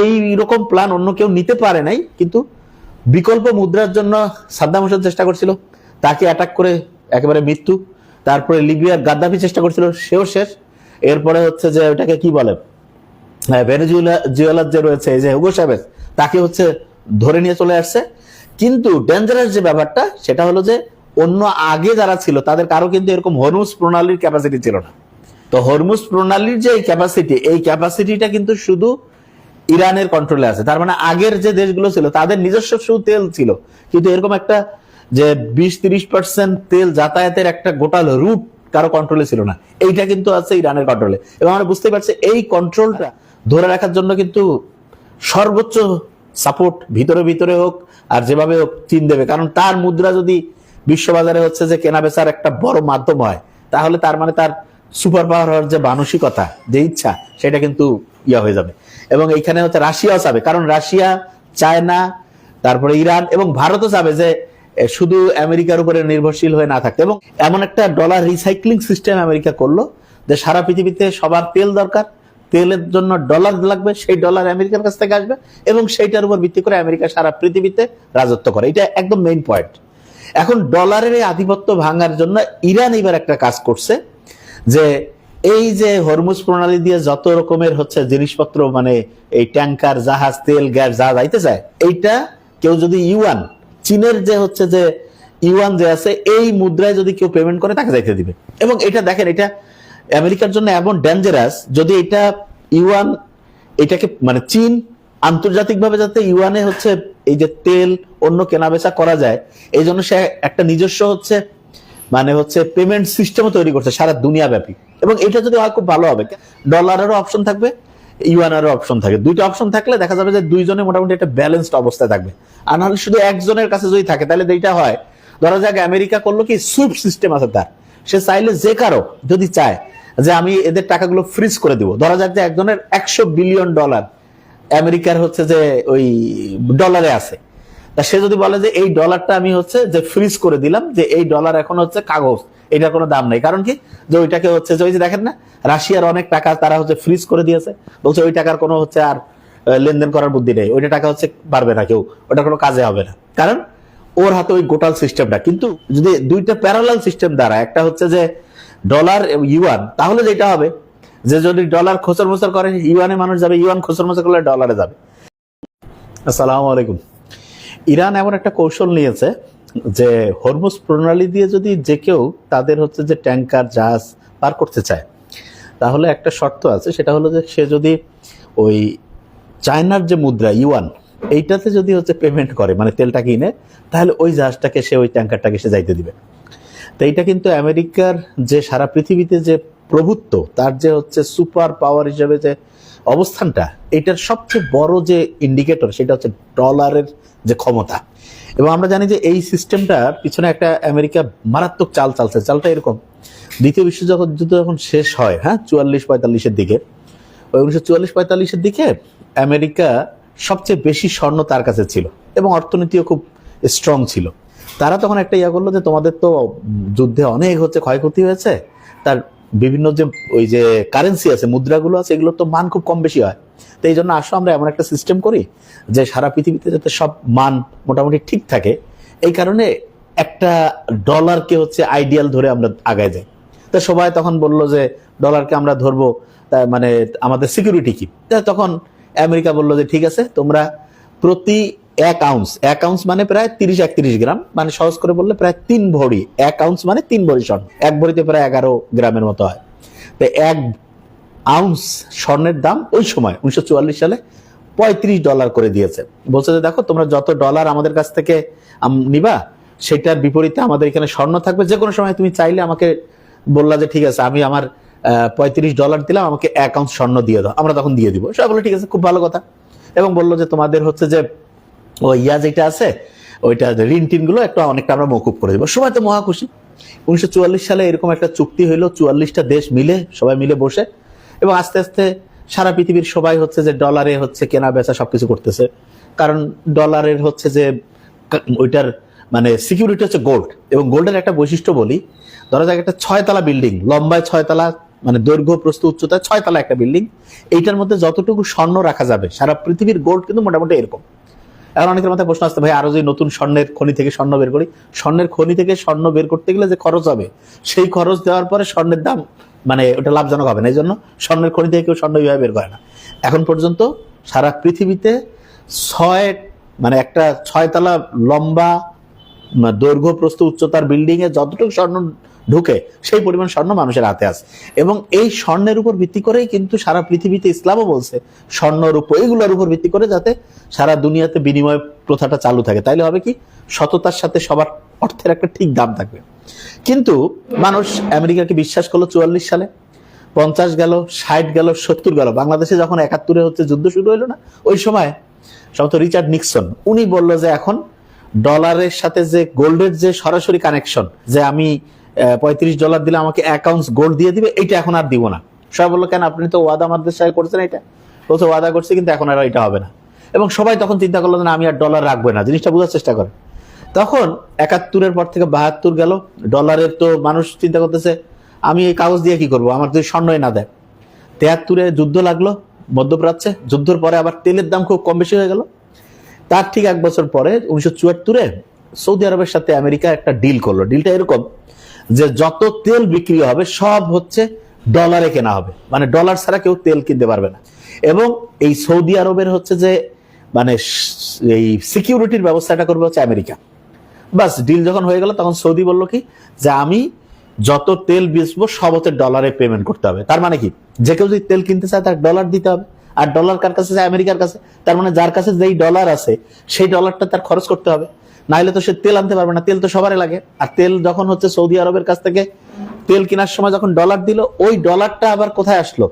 এই রকম প্ল্যান অন্য কেউ নিতে পারে নাই, কিন্তু বিকল্প মুদ্রার জন্য সাদ্দাম হোসেন চেষ্টা করছিল, তাকে অ্যাটাক করে একেবারে মৃত্যু। তারপরে লিবিয়ার গাদ্দাফি চেষ্টা করছিল, সেও শেষ। এরপরে হচ্ছে যে ওটাকে কি বলে, ভেনেজুয়েলার যে রয়েছে এই যে হুগো চাভেজ, তাকে হচ্ছে ধরে নিয়ে চলে আসছে। কিন্তু ডেঞ্জারাস যে ব্যাপারটা সেটা হলো যে অন্য আগে যারা ছিল তাদের কারো কিন্তু এরকম হরমুজ প্রণালীর ক্যাপাসিটি ছিল না। তো হরমুজ প্রণালীর যে ক্যাপাসিটি, এই ক্যাপাসিটিটা কিন্তু শুধু ইরানের কন্ট্রোলে আছে। তার মানে আগের যে দেশগুলো ছিল তাদের নিজস্ব শুধু তেল ছিল, কিন্তু এরকম একটা যে 20-30% তেল যাতায়াতের একটা গোটা রুট কারো কন্ট্রোলে ছিল না, এইটা কিন্তু আছে ইরানের কন্ট্রোলে। এবং আমরা বুঝতে পারছি এই কন্ট্রোলটা ধরে রাখার জন্য কিন্তু সর্বোচ্চ সাপোর্ট ভিতরে ভিতরে হোক আর যেভাবে হোক চীন দেবে। কারণ তার মুদ্রা যদি বিশ্ববাজারে হচ্ছে যে কেনা বেচার একটা বড় মাধ্যম হয়, তাহলে তার মানে তার সুপার পাওয়ার হওয়ার যে মানসিকতা, যে ইচ্ছা, সেটা কিন্তু ইয়া হয়ে যাবে। এবং এইখানে হচ্ছে রাশিয়াও চাবে, কারণ রাশিয়া, চায়না, তারপরে ইরান এবং ভারতও চাবে যে শুধু আমেরিকার উপরে নির্ভরশীল হয়ে না থাকতে। এবং এমন একটা ডলার রিসাইক্লিং সিস্টেম আমেরিকা করলো যে সারা পৃথিবীতে সবার তেল দরকার, তেলের জন্য ডলার লাগবে, সেই ডলার আমেরিকার কাছ থেকে আসবে এবং সেইটার উপর ভিত্তি করে আমেরিকা সারা পৃথিবীতে রাজত্ব করে। এটা একদম মেইন পয়েন্ট। এখন ডলারের এই আধিপত্য ভাঙার জন্য ইরান এবার একটা কাজ করছে, যে এই যে হরমুজ প্রণালী দিয়ে যত রকমের হচ্ছে জিনিসপত্র, মানে এই ট্যাঙ্কার, জাহাজ, তেল, গ্যাস যা যাইতে চায়, এইটা কেউ যদি ইউয়ান, চীনের যে হচ্ছে যে ইউয়ান যে আছে, এই মুদ্রায় যদি কেউ পেমেন্ট করে তাকে যাইতে দিবে। এবং এটা দেখেন, এটা আমেরিকার জন্য এমন ডেঞ্জারাস, যদি এটা ইউয়ান, এটাকে মানে চীন আন্তর্জাতিকভাবে যাতে ইউয়ানে হচ্ছে এই যে তেল অন্য কেনাবেচা করা যায়, এই জন্য সে একটা নিজস্ব হচ্ছে মানে হচ্ছে পেমেন্ট সিস্টেমও তৈরি করছে সারা দুনিয়া ব্যাপী। এবং এটা যদি হয় খুব ভালো হবে, ডলারেরও অপশন থাকবে, ইউয়ানেরও অপশন থাকবে। দুইটা অপশন থাকলে দেখা যাবে যে দুইজনে মোটামুটি একটা ব্যালেন্সড অবস্থায় থাকবে। আর নাহলে শুধু একজনের কাছে যদি থাকে, তাহলে এইটা হয়, ধরা যাক আমেরিকা করলো কি, সুইফট সিস্টেম আছে তার, সে চাইলে যে কারো যদি চায় যে আমি এদের টাকাগুলো ফ্রিজ করে দিব, ধরা যাক যে একজনের $100 বিলিয়ন আমেরিকার হচ্ছে যে ওই ডলারে আছে, তা সে যদি বলে যে এই ডলারটা আমি হচ্ছে যে ফ্রিজ করে দিলাম, যে এই ডলার এখন হচ্ছে কাগজ, এটার কোনো দাম নেই। কারণ কি, যে ওইটাকে হচ্ছে যে ওই যে দেখেন না, রাশিয়ার অনেক টাকা তারা হচ্ছে ফ্রিজ করে দিয়েছে, বলছে ওই টাকার কোনো হচ্ছে আর লেনদেন করার বুদ্ধি নেই, ওইটা টাকা হচ্ছে পারবে না কেউ, ওটা কোনো কাজে হবে না, কারণ ওর হাতে ওই গোটাল সিস্টেমটা। কিন্তু যদি দুইটা প্যারালাল সিস্টেম দ্বারা, একটা হচ্ছে যে ডলার ইউয়ান, তাহলে যেটা হবে যে যদি ডলার খোঁচর মোচর করে ইউয়ানে মানুষ যাবে, ইউয়ান খোঁচর মোচর করলে ডলারে যাবে। আসসালামু আলাইকুম। ইরান এমন একটা কৌশল নিয়েছে যে হরমুজ প্রণালী দিয়ে যদি যে কেউ তাদের হচ্ছে যে ট্যাঙ্কার, জাহাজ পার করতে চায়, তাহলে একটা শর্ত আছে, সেটা হলো যে সে যদি ওই চায়নার যে মুদ্রা ইউয়ান, এইটাতে যদি হচ্ছে পেমেন্ট করে, মানে তেলটা কিনে, তাহলে ওই জাহাজটাকে সে, ওই ট্যাঙ্কারটাকে সে যাইতে দিবে। তো এইটা কিন্তু আমেরিকার যে সারা পৃথিবীতে যে প্রভুত্ব, তার যে হচ্ছে সুপার পাওয়ার হিসেবে যে অবস্থানটা, এটার সবচেয়ে বড় যে ইন্ডিকেটর, সেটা হচ্ছে ডলারের যে ক্ষমতা। এবং আমরা জানি যে এই সিস্টেমটার পিছনে একটা আমেরিকা মারাত্মক চাল চালছে। চালটা এরকম, দ্বিতীয় বিশ্বযুদ্ধ যখন শেষ হয়, হ্যাঁ, 44-45-এর দিকে, ওই 1944-45-এর দিকে আমেরিকা সবচেয়ে বেশি স্বর্ণ তার কাছে ছিল এবং অর্থনীতিও খুব স্ট্রং ছিল। তারা তখন একটা ইয়া করলো যে তোমাদের তো যুদ্ধে অনেক হচ্ছে ক্ষয়ক্ষতি হয়েছে, তার বিভিন্ন যে ওই যে কারেন্সি আছে, মুদ্রাগুলো আছে, এগুলো তো মান খুব কম বেশি হয়। তো এই জন্য আসো আমরা এমন একটা সিস্টেম করি যে সারা পৃথিবীতে যাতে সব মান মোটামুটি ঠিক থাকে, এই কারণে একটা ডলারকে হচ্ছে আইডিয়াল ধরে আমরা আগায় যাই। তো সবাই তখন বললো যে ডলারকে আমরা ধরবো, মানে আমাদের সিকিউরিটি কি। তখন আমেরিকা বললো যে ঠিক আছে, তোমরা প্রতি এক আউন্স মানে প্রায় 30-31 গ্রাম, মানে সহজ করে বললে প্রায় 3 ভরি, এক আউন্স মানে 3 ভরি স্বর্ণ, এক ভরিতে প্রায় 11 গ্রামের মতো হয়। তো এক আউন্স স্বর্ণের দাম ওই সময় 1944 সালে $35 করে দিয়েছে। বলছে যে দেখো, তোমরা যত ডলার আমাদের কাছ থেকে নিবা, সেটার বিপরীতে আমাদের এখানে স্বর্ণ থাকবে, যে কোনো সময় তুমি চাইলে আমাকে বললা যে ঠিক আছে, আমি আমার $35 দিলাম, আমাকে 1 আউন্স স্বর্ণ দিয়ে দাও, আমরা তখন দিয়ে দিব। সবাই বললো ঠিক আছে, খুব ভালো কথা। এবং বললো যে তোমাদের হচ্ছে যে ওই ইয়া যেটা আছে, ওইটা ঋণ টিন গুলো একটু অনেকটা আমরা মকুব করে দিব। সবাই তো মহা খুশি। 1944 সালে এরকম একটা চুক্তি হইলো, 44টা দেশ মিলে, সবাই মিলে বসে, এবং আস্তে আস্তে সারা পৃথিবীর সবাই হচ্ছে যে ডলারে হচ্ছে কেনা বেচা সবকিছু করতেছে। কারণ ডলারের হচ্ছে যে ওইটার মানে সিকিউরিটি হচ্ছে গোল্ড। এবং গোল্ডের একটা বৈশিষ্ট্য বলি, ধরা যাক একটা 6 তলা বিল্ডিং, লম্বায় 6 তলা, মানে দৈর্ঘ্য প্রস্থ উচ্চতা 6 তলা একটা বিল্ডিং, এইটার মধ্যে যতটুকু স্বর্ণ রাখা যাবে, সারা পৃথিবীর গোল্ড কিন্তু মোটামুটি এরকম। এখন অনেকের মাথায় প্রশ্ন আসতে, ভাই আরো যে নতুন স্বর্ণের খনি থেকে স্বর্ণ বের করি, স্বর্ণের খনি থেকে স্বর্ণ বের করতে গেলে যে খরচ হবে, সেই খরচ দেওয়ার পরে স্বর্ণের দাম মানে ওটা লাভজনক হবে না, এই জন্য স্বর্ণের খনি থেকে কেউ স্বর্ণ বিভাবে বের করে না। এখন পর্যন্ত সারা পৃথিবীতে একটা 6 তলা লম্বা দৈর্ঘ্য প্রস্থ উচ্চতার বিল্ডিং এ যতটুকু স্বর্ণ ঢুকে সেই পরিমাণ স্বর্ণ মানুষের হাতে আছে। এবং এই স্বর্ণের উপর ভিত্তি করেই কিন্তু সারা পৃথিবীতে ইসলামও বলছে স্বর্ণ রূপ এগুলোর উপর ভিত্তি করে যাতে সারা দুনিয়াতে বিনিময় প্রথাটা চালু থাকে। তাইলে হবে কি, সততার সাথে সবার অর্থের একটা ঠিক দাম থাকবে। কিন্তু মানুষ আমেরিকাকে বিশ্বাস করলো 44 সালে, 50 গেল, 60 গেল, 70 গেল, বাংলাদেশে যখন 71-এ যুদ্ধ শুরু হলো না, ওই সময় সম্ভবত রিচার্ড নিক্সন উনি বলল যে এখন ডলারের সাথে যে গোল্ডের যে সরাসরি কানেকশন, যে আমি $35 দিলে আমাকে 1 আউন্স গোল্ড দিয়ে দিবে, এটা এখন আর দিব না। সবাই বললো কেন, আপনি তো ওয়াদা আমাদের সাথে করছেন, এটা বলছে ওয়াদা করছে কিন্তু এখন আর এটা হবে না। এবং সবাই তখন চিন্তা করলো না আমি আর ডলার রাখবো না, জিনিসটা বোঝার চেষ্টা করে। তখন 71-এর পর থেকে 72 গেল, ডলারের তো মানুষ চিন্তা করতেছে আমি এই কাগজ দিয়ে কি করবো, আমার যদি স্বর্ণই না দেয়। 73-এ যুদ্ধ লাগলো মধ্যপ্রাচ্যে, যুদ্ধের পরে আবার তেলের দাম খুব কম বেশি হয়ে গেল। তার ঠিক 1 বছর পরে 1974-এ সৌদি আরবের সাথে আমেরিকা একটা ডিল করলো। ডিলটা এরকম যে যত তেল বিক্রি হবে সব ডলারে কেনা হবে, মানে ডলার ছাড়া কেউ তেল কিনতে পারবে না। এবং এই সৌদি আরবের যে মানে এই সিকিউরিটির ব্যবস্থাটা করবে আমেরিকা। বাস ডিল যখন হয়ে গেল, তখন সৌদি বলল কি যে আমি যত তেল বেচবো সব ডলারে পেমেন্ট করতে হবে। তার মানে কি, যে কেউ যদি তেল কিনতে চায় তার ডলার দিতে হবে। আর ডলার কার কাছে? আমেরিকার কাছে। তার মানে যার কাছে যেই ডলার আছে সেই ডলারটা তার খরচ করতে হবে, না হলে তো সে তেল আনতে পারবে না। তেল তো সবারই লাগে। আর তেল যখন সৌদি আরবের কাছ থেকে তেল কেনার সময় যখন ডলার দিল, ওই ডলারটা আবার কোথায় আসলো?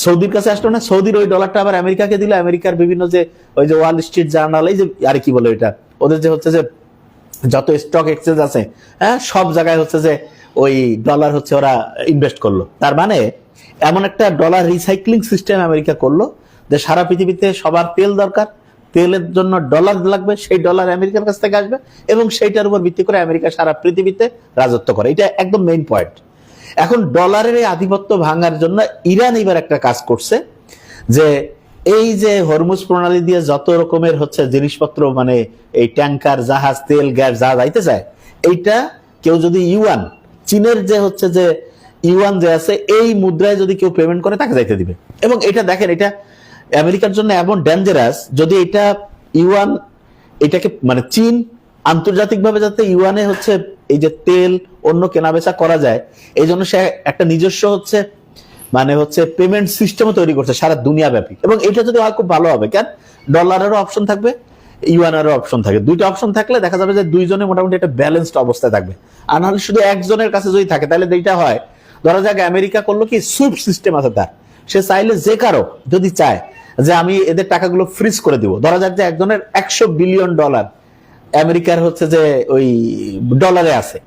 সৌদির কাছে আসলো না, সৌদির ওই ডলারটা আবার আমেরিকাকে দিল। আমেরিকার বিভিন্ন যে ওই যে ওয়াল স্ট্রিট জার্নাল, এই যে আর কি বলে ওইটা, ওদের যে যে যত স্টক এক্সচেঞ্জ আছে, হ্যাঁ, সব জায়গায় যে ওই ডলার ওরা ইনভেস্ট করলো। তার মানে এমন একটা ডলার রিসাইক্লিং সিস্টেম আমেরিকা করলো যে সারা পৃথিবীতে সবার তেল দরকার, তেলের জন্য ডলার লাগবে, সেই ডলার আমেরিকার কাছ থেকে আসবে এবং সেইটার উপর ভিত্তি করে আমেরিকা সারা পৃথিবীতে রাজত্ব করে। এটা একদম মেইন পয়েন্ট। এখন ডলারের এই আধিপত্য ভাঙার জন্য ইরান এবার একটা কাজ করছে, যে এই যে হরমুজ প্রণালী দিয়ে যত রকমের জিনিসপত্র, মানে এই ট্যাঙ্কার, জাহাজ, তেল, গ্যাস যা যাইতে চায়, এইটা কেউ যদি ইউয়ান, চীনের যে ইউয়ান যে আছে, এই মুদ্রায় যদি কেউ পেমেন্ট করে তাকে যাইতে দিবে। এবং এটা দেখেন, এটা আমেরিকার জন্য এমন ডেঞ্জারাস, যদি এটা ইউয়ান, এটাকে মানে চীন আন্তর্জাতিকভাবে যাতে ইউয়ানে এই যে তেল অন্য কেনাবেচা করা যায়, এই জন্য সে একটা নিজস্ব পেমেন্ট সিস্টেমও তৈরি করছে সারা দুনিয়া ব্যাপী। এবং এটা যদি হয় খুব ভালো হবে, কেন ডলারেরও অপশন থাকবে, ইউয়ানেরও অপশন থাকবে। দুইটা অপশন থাকলে দেখা যাবে যে দুইজনে মোটামুটি একটা ব্যালেন্সড অবস্থায় থাকবে। আর নাহলে শুধু একজনের কাছে যদি থাকে, তাহলে এইটা হয়, ধরা যাক আমেরিকা করলো কি সুইফট সিস্টেম আছে তার, সে চাইলে যে কারো যদি চায় যে আমি এদের টাকাগুলো ফ্রিজ করে দিব, ধরা যাক যে একজনের $100 বিলিয়ন আমেরিকার যে ওই ডলারে আছে,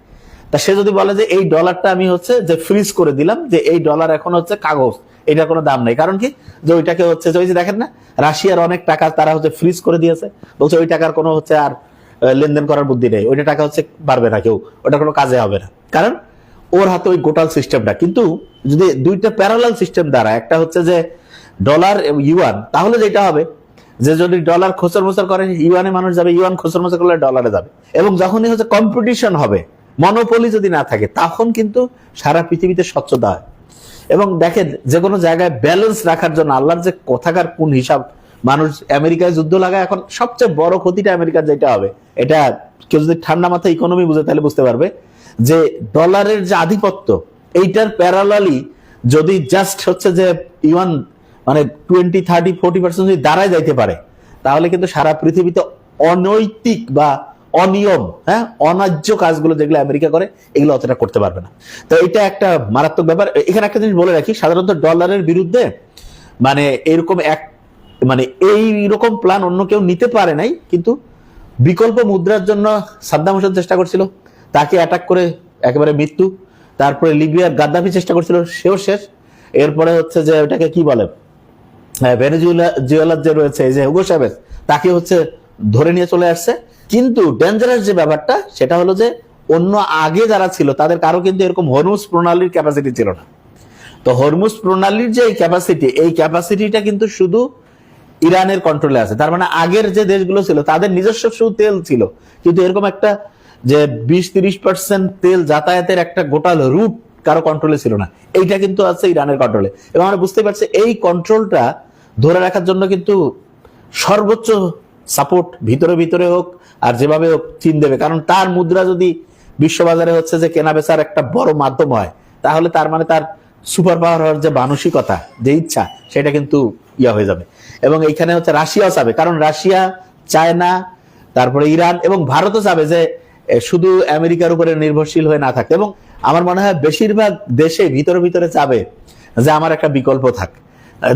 তা সে যদি বলে যে এই ডলারটা আমি যে ফ্রিজ করে দিলাম, যে এই ডলার এখন কাগজ, এটার কোনো দাম নেই। কারণ কি, যে ওইটাকে যে ওই যে দেখেন না, রাশিয়ার অনেক টাকা তারা ফ্রিজ করে দিয়েছে, বলছে ওই টাকার কোনো আর লেনদেন করার বুদ্ধি নেই, ওইটা টাকা পারবে না কেউ, ওটা কোনো কাজে হবে না, কারণ ওর হাতে ওই গোটাল সিস্টেমটা। কিন্তু যদি দুইটা প্যারালাল সিস্টেম দ্বারা, একটা যে ডলার ইউয়ান, তাহলে যেটা হবে যে যদি ডলার খোঁচর মোচর করে ইউয়ানে মানুষ যাবে, ইউয়ান খোঁচর মোচর করলে ডলারে যাবে। এবং যখনই কম্পিটিশন হবে, মনোপলি যদি না থাকে, তখন কিন্তু সারা পৃথিবীতে স্বচ্ছতা হয়। এবং দেখেন, যে কোনো জায়গায় ব্যালেন্স রাখার জন্য আল্লাহর যে কথাকার কোন হিসাব, মানুষ আমেরিকায় যুদ্ধ লাগায়, এখন সবচেয়ে বড় ক্ষতিটা আমেরিকার যেটা হবে, এটা কেউ যদি ঠান্ডা মাথায় ইকোনমি বুঝে তাহলে বুঝতে পারবে, যে ডলারের যে আধিপত্য, এইটার প্যারালালি যদি জাস্ট যে ইউয়ান মানে 20, 30, 40% যদি দাঁড়ায় যাইতে পারে, তাহলে কিন্তু সারা পৃথিবীতে অনৈতিক বা অনিয়ম, হ্যাঁ, অন্যায্য কাজগুলো যেগুলো আমেরিকা করে, এগুলো অতটা করতে পারবে না। তো এটা একটা মারাত্মক ব্যাপার। এখানে একটা জিনিস বলে রাখি, সাধারণত ডলারের বিরুদ্ধে মানে এরকম এইরকম প্ল্যান অন্য কেউ নিতে পারে নাই, কিন্তু বিকল্প মুদ্রার জন্য সাদ্দাম হোসেন চেষ্টা করছিল, তাকে অ্যাটাক করে একেবারে মৃত্যু। তারপরে লিবিয়ার গাদ্দাফি চেষ্টা করছিল, সেও শেষ। এরপরে যে ওটাকে কি বলে, ভেনেজুয়েলার যে রয়েছে এই যে হুগো চাভেজ, তাকে ধরে নিয়ে চলে আসছে। কিন্তু ডেঞ্জারাস যে ব্যাপারটা, সেটা হলো যে অন্য আগে যারা ছিল তাদের কারো কিন্তু এরকম হরমুজ প্রণালীর ক্যাপাসিটি ছিল না। তো হরমুজ প্রণালীর যে ক্যাপাসিটি, এই ক্যাপাসিটিটা কিন্তু শুধু ইরানের কন্ট্রোলে আছে। তার মানে আগের যে দেশগুলো ছিল তাদের নিজস্ব শুধু তেল ছিল, কিন্তু এরকম একটা যে 20-30% তেল যাতায়াতের একটা গোটা রুট কারো কন্ট্রোলে ছিল না, এইটা কিন্তু আছে ইরানের কন্ট্রোলে। এবং আমরা বুঝতে পারছি এই কন্ট্রোলটা ধরে রাখার জন্য কিন্তু সর্বোচ্চ সাপোর্ট ভিতরে ভিতরে হোক আর যেভাবে হোক চীন দেবে। কারণ তার মুদ্রা যদি বিশ্ববাজারে হচ্ছে যে কেনা বেচার একটা বড় মাধ্যম হয়, তাহলে তার মানে তার সুপার পাওয়ার হওয়ার যে মানসিকতা, যে ইচ্ছা, সেটা কিন্তু হয়ে যাবে। এবং এইখানে হচ্ছে রাশিয়াও চাবে, কারণ রাশিয়া, চায়না, তারপরে ইরান এবং ভারতও চাবে যে শুধু আমেরিকার উপরে নির্ভরশীল হয়ে না থাকতে। এবং আমার মনে হয় বেশিরভাগ দেশে ভিতরে ভিতরে চাবে যে আমার একটা বিকল্প থাক।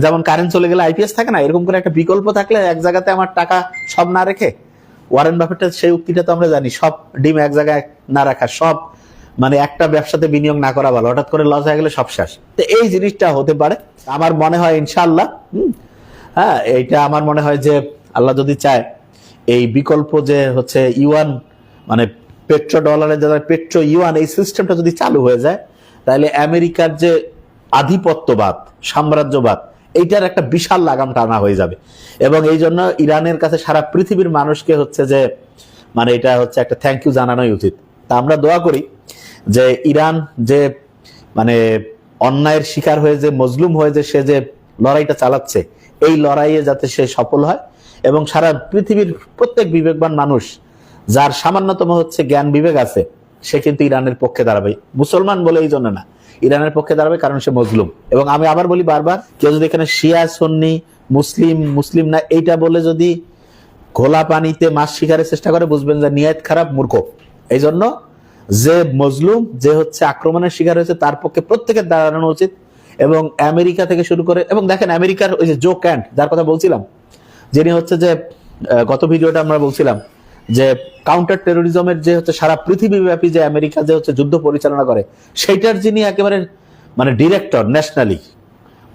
যেমন কারেন্ট চলে গেলে আইপিএস থাকে না, এরকম করে একটা বিকল্প থাকলে এক জায়গাতে আমার টাকা সব না রেখে, ওয়ারেন বাফেটের সেই উক্তিটা তো আমরা জানি, সব ডিম এক জায়গায় না রাখা, সব মানে একটা ব্যবসাতে বিনিয়োগ না করা ভালো, হঠাৎ করে লস হয়ে গেলে সব শেষ। তো এই জিনিসটা হতে পারে আমার মনে হয় ইনশাআল্লাহ। হ্যাঁ, এইটা আমার মনে হয় যে আল্লাহ যদি চায়, এই বিকল্প যে হচ্ছে ইউয়ান, মানে পেট্রো ডলারের যারা পেট্রো ইউয়ান, এই সিস্টেমটা যদি চালু হয়ে যায়, তাহলে আমেরিকার যে আধিপত্যবাদ, সাম্রাজ্যবাদ, এইটার একটা বিশাল লাগাম টানা হয়ে যাবে। এবং এই জন্য ইরানের কাছে সারা পৃথিবীর মানুষকে হচ্ছে যে মানে এটা হচ্ছে একটা থ্যাংক ইউ জানানোই উচিত। তা আমরা দোয়া করি যে ইরান যে মানে অন্যায়ের শিকার হয়ে যে মজলুম হয়ে যে সে যে লড়াইটা চালাচ্ছে, এই লড়াইয়ে যাতে সে সফল হয় এবং সারা পৃথিবীর প্রত্যেক বিবেকবান মানুষ যার সামান্যতম হচ্ছে জ্ঞান বিবেক আছে, সে কিন্তু ইরানের পক্ষে দাঁড়াবে। মুসলমান বলে এই জন্য না, ইরানের পক্ষে দাঁড়াবে কারণ সে মজলুম। এবং আমি আবার বলি বারবার, কেউ যদি এখানে শিয়া সুন্নি, মুসলিম মুসলিম না এইটা বলে যদি ঘোলা পানিতে মাছ শিকারের চেষ্টা করে, বুঝবেন যে নিয়ত খারাপ, মূর্খ। এই জন্য যে মজলুম, যে হচ্ছে আক্রমণের শিকার হয়েছে, তার পক্ষে প্রত্যেকের দাঁড়ানো উচিত। এবং আমেরিকা থেকে শুরু করে, এবং দেখেন আমেরিকার ওই যে জো ক্যান্ট, যার কথা বলছিলাম, যিনি হচ্ছে যে গত ভিডিওটা আমরা বলছিলাম যে কাউন্টার টেরোরিজমের যে হচ্ছে সারা পৃথিবীব্যাপী যে আমেরিকা যে হচ্ছে যুদ্ধ পরিচালনা করে, সেইটার যিনি একেবারে মানে ডিরেক্টর ন্যাশনালি,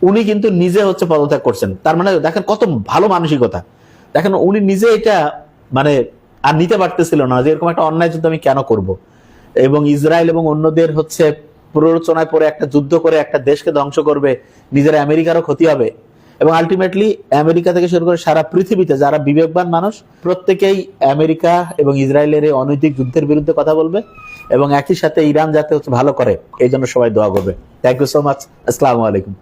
উনি কিন্তু নিজে হচ্ছে পদত্যাগ করছেন। তার মানে দেখেন কত ভালো মানসিকতা। দেখেন উনি নিজে এটা মানে আর নিতে পারতেছিল না যে এরকম একটা অন্যায় যুদ্ধ আমি কেন করব, এবং ইসরায়েল এবং অন্যদের হচ্ছে প্ররোচনায় পড়ে একটা যুদ্ধ করে একটা দেশকে ধ্বংস করবে, নিজের আমেরিকারও ক্ষতি হবে। এবং আলটিমেটলি আমেরিকা থেকে শুরু করে সারা পৃথিবীতে যারা বিবেকবান মানুষ, প্রত্যেকেই আমেরিকা এবং ইসরায়েলের এই অনৈতিক যুদ্ধের বিরুদ্ধে কথা বলবে এবং একই সাথে ইরান যাতে হচ্ছে ভালো করে, এই জন্য সবাই দোয়া করবে। Thank you so much. আসসালামু আলাইকুম।